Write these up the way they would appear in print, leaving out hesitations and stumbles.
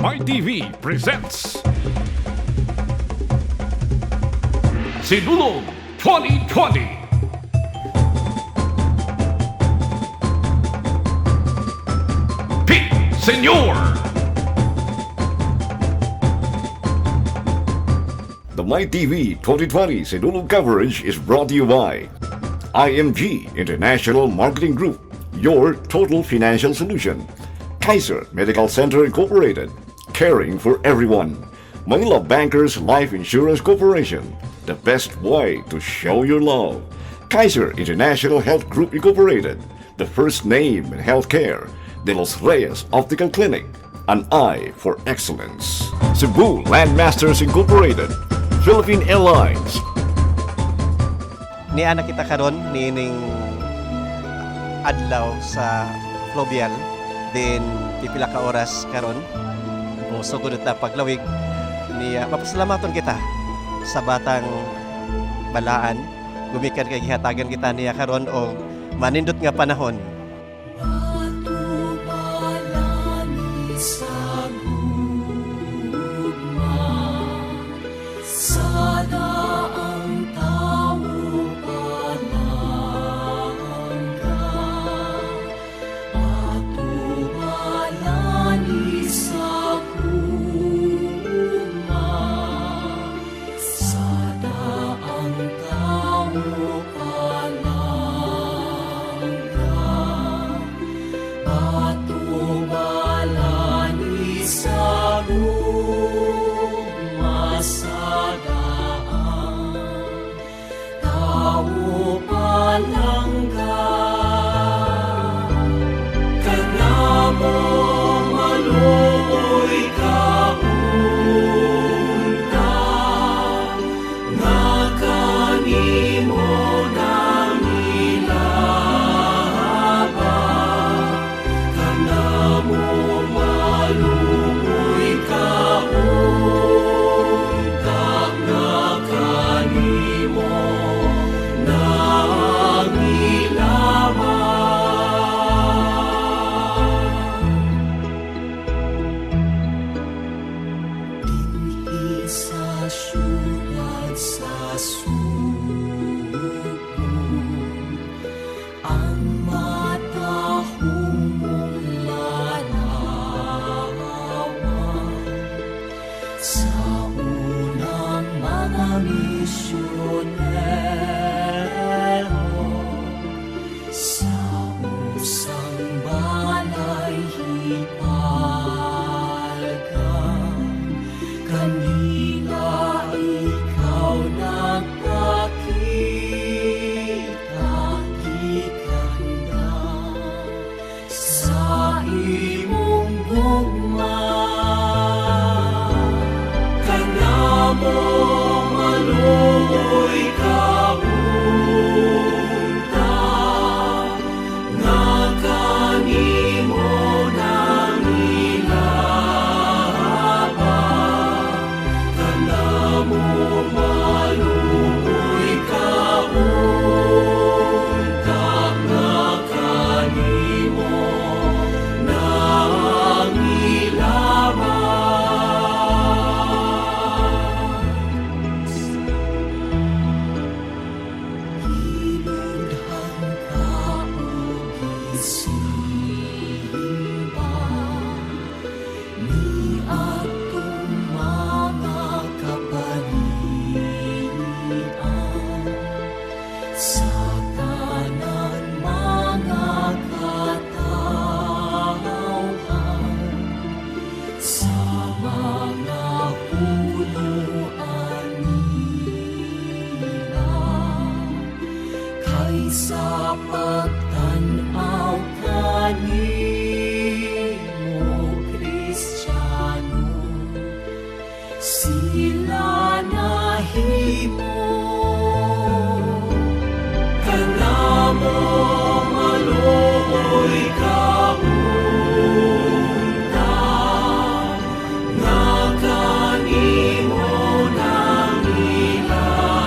My TV presents Sinulog 2020. Senyor! The My TV 2020 Sinulog coverage is brought to you by IMG International Marketing Group, your total financial solution. Kaiser Medical Center Incorporated, caring for everyone. Manila Bankers Life Insurance Corporation, the best way to show your love. Kaiser International Health Group Incorporated, the first name in healthcare. De Los Reyes Optical Clinic, an eye for excellence. Cebu Landmasters Incorporated, Philippine Airlines. Niana kita karon nining adlaw sa Fluvial, din pipila ka oras karon musugod ta paglawig niya mapasalamaton kita sa batang balaan, gumikan kay gihatagan kita niya karon og manindot nga panahon. Sa pagtanaw kanimo, Kristiyano, sila nahimo kanamo maluoy kaunta nga kanimo nang ilaba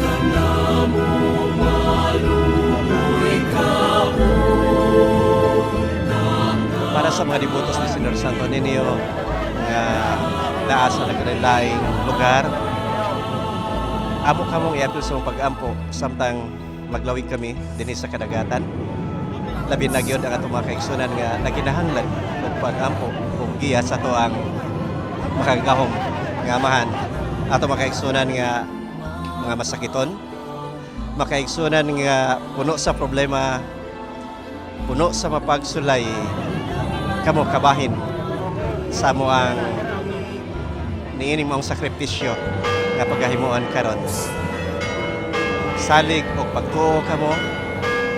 kanamo maluoy kaunta sa mga devotees ni Senor Sto Nino nga naa sa nagkalain lugar. Amo kamong iadto sa pag-ampo samtang maglawig kami dinhi sa kadagatan. Labi na gyud ang atong mga kaigsunan nga naginahanglan og pag-ampo ug giya sa to ang makagahom nga amahan ato mga kaigsunan nga mga masakiton, makaigsunan nga puno sa problema, puno sa mapagsulay, kamo kabahin sa mo ang niining mong sakripisyo nga paghahimuan karon. Salig og pagtuo kamo,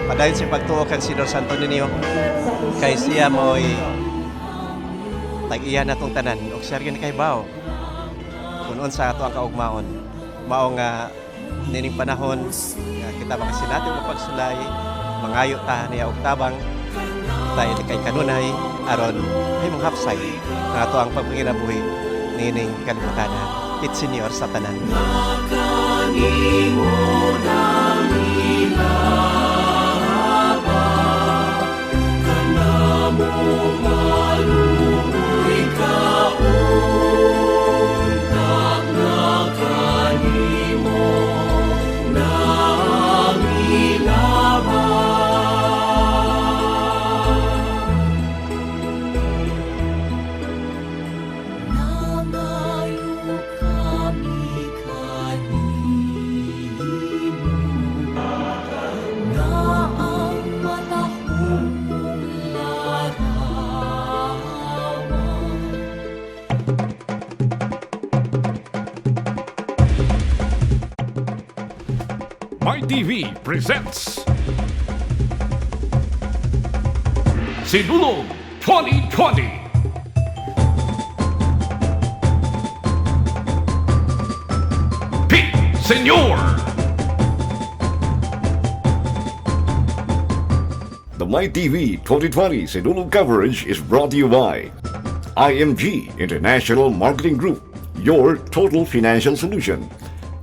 padayon sa pagtuo kan Senor Sto Nino kay siya mo'y tag-iya natong tanan og siya rin kay bao kung unsa ato ang kaugmaon mao nga nining panahon nga kita makasinati og pagsulay mangayo ta niya og tabang tayo kay kanunay aron ay mong hapsay nga ato ang pagpanginabuhi nining kalimutanan. It's Senyor sa tanan. Nakanimo ng ilaba, kanamo maluoy kauntak, nakanimo ng ilaba. Namayo kami kanimo, na ang matahong mong larawan. My TV presents Sinulog 2020. Senyor! The My TV 2020 Sinulog coverage is brought to you by IMG International Marketing Group, your total financial solution.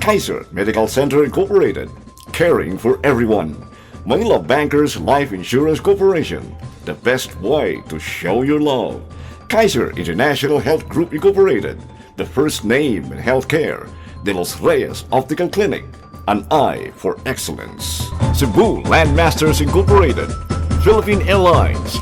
Kaiser Medical Center Incorporated, caring for everyone. Manila Bankers Life Insurance Corporation, the best way to show your love. Kaiser International Health Group Incorporated, the first name in healthcare. De Los Reyes Optical Clinic, an eye for excellence. Cebu Landmasters Incorporated, Philippine Airlines,